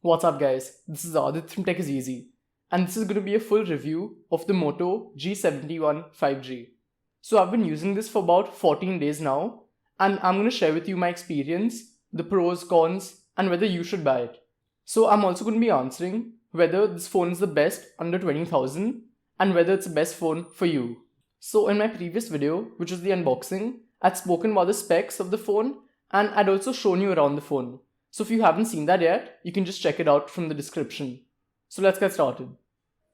What's up guys, this is Aadit from Tech is Easy, and this is going to be a full review of the Moto G71 5G. So I've been using this for about 14 days now, and I'm going to share with you my experience, the pros, cons, and whether you should buy it. So I'm also going to be answering whether this phone is the best under 20,000 and whether it's the best phone for you. So in my previous video, which was the unboxing, I'd spoken about the specs of the phone and I'd also shown you around the phone. So if you haven't seen that yet, you can just check it out from the description. So let's get started.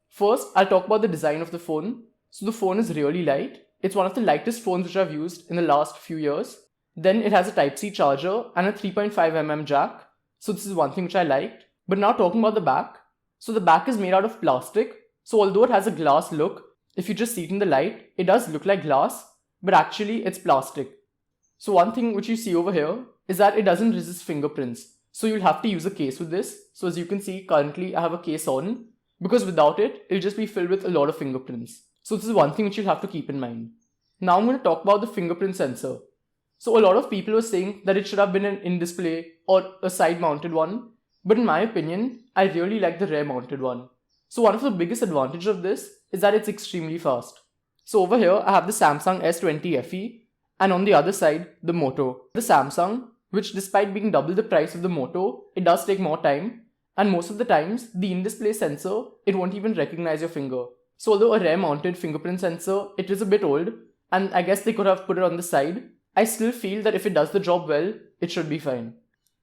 First, I'll talk about the design of the phone. So the phone is really light. It's one of the lightest phones which I've used in the last few years. Then it has a Type-C charger and a 3.5mm jack. So this is one thing which I liked. But now talking about the back. So the back is made out of plastic. So although it has a glass look, if you just see it in the light, it does look like glass, but actually it's plastic. So one thing which you see over here is that it doesn't resist fingerprints. So you'll have to use a case with this. So as you can see, currently I have a case on, because without it, it'll just be filled with a lot of fingerprints. So this is one thing which you'll have to keep in mind. Now I'm going to talk about the fingerprint sensor. So a lot of people were saying that it should have been an in-display or a side-mounted one. But in my opinion, I really like the rear-mounted one. So one of the biggest advantages of this is that it's extremely fast. So over here, I have the Samsung S20 FE. And on the other side, the Moto. The Samsung, which despite being double the price of the Moto, it does take more time. And most of the times, the in-display sensor, it won't even recognize your finger. So although a rear-mounted fingerprint sensor, it is a bit old, and I guess they could have put it on the side, I still feel that if it does the job well, it should be fine.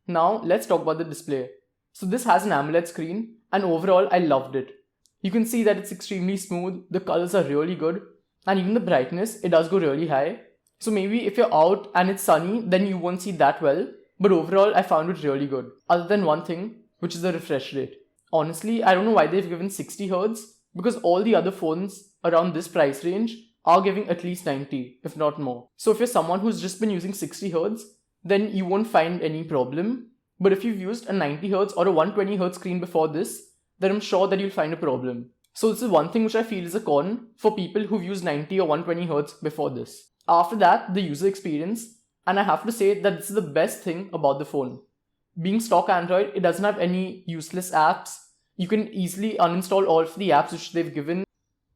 Now, let's talk about the display. So this has an AMOLED screen, and overall, I loved it. You can see that it's extremely smooth, the colors are really good, and even the brightness, it does go really high. So maybe if you're out and it's sunny, then you won't see that well. But overall, I found it really good. Other than one thing, which is the refresh rate. Honestly, I don't know why they've given 60Hz, because all the other phones around this price range are giving at least 90, if not more. So if you're someone who's just been using 60Hz, then you won't find any problem. But if you've used a 90Hz or a 120Hz screen before this, then I'm sure that you'll find a problem. So this is one thing which I feel is a con for people who've used 90 or 120Hz before this. After that, the user experience, and I have to say that this is the best thing about the phone. Being stock Android, it doesn't have any useless apps. You can easily uninstall all of the apps which they've given.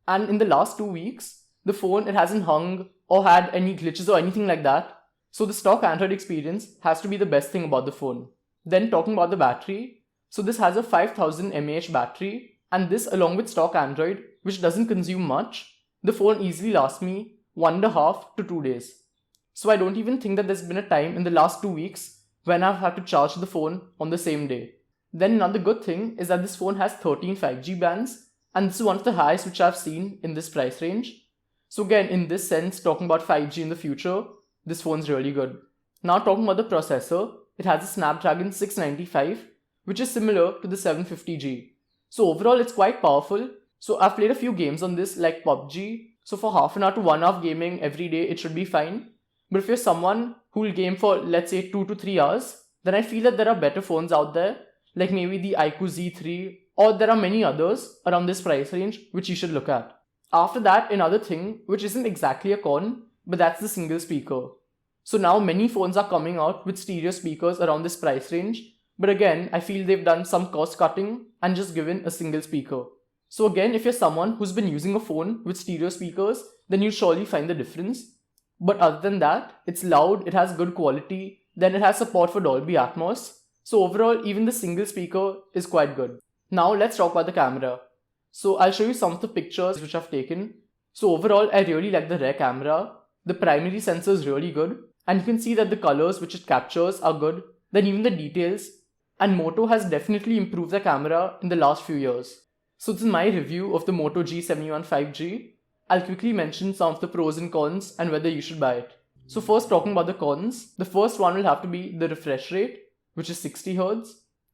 And in the last 2 weeks, the phone, it hasn't hung or had any glitches or anything like that. So the stock Android experience has to be the best thing about the phone. Then talking about the battery. So this has a 5000 mAh battery, and this along with stock Android, which doesn't consume much, the phone easily lasts me 1.5 to 2 days. So I don't even think that there's been a time in the last 2 weeks when I've had to charge the phone on the same day. Then another good thing is that this phone has 13 5G bands, and this is one of the highest which I've seen in this price range. So again, in this sense, talking about 5G in the future, this phone's really good. Now talking about the processor, it has a Snapdragon 695, which is similar to the 750G. So overall, it's quite powerful. So I've played a few games on this like PUBG. So for half an hour to 1 hour gaming every day, it should be fine. But if you're someone who will game for, let's say, 2 to 3 hours, then I feel that there are better phones out there, like maybe the iQOO Z3, or there are many others around this price range which you should look at. After that, another thing, which isn't exactly a con, but that's the single speaker. So now many phones are coming out with stereo speakers around this price range, but again, I feel they've done some cost cutting and just given a single speaker. So again, if you're someone who's been using a phone with stereo speakers, then you'll surely find the difference. But other than that, it's loud, it has good quality, then it has support for Dolby Atmos. So overall, even the single speaker is quite good. Now let's talk about the camera. So I'll show you some of the pictures which I've taken. So overall, I really like the rear camera. The primary sensor is really good. And you can see that the colors which it captures are good. Then even the details. And Moto has definitely improved the camera in the last few years. So this is my review of the Moto G71 5G. I'll quickly mention some of the pros and cons and whether you should buy it. So first talking about the cons, the first one will have to be the refresh rate, which is 60Hz.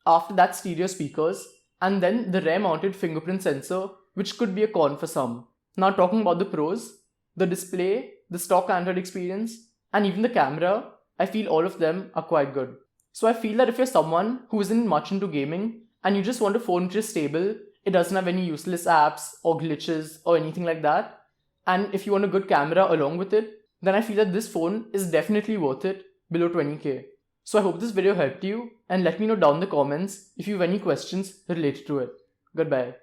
After that, stereo speakers, and then the rear mounted fingerprint sensor, which could be a con for some. Now talking about the pros, the display, the stock Android experience, and even the camera, I feel all of them are quite good. So I feel that if you're someone who isn't much into gaming and you just want a phone which is stable, it doesn't have any useless apps or glitches or anything like that, and if you want a good camera along with it, then I feel that this phone is definitely worth it below 20k. So I hope this video helped you, and let me know down in the comments if you have any questions related to it. Goodbye.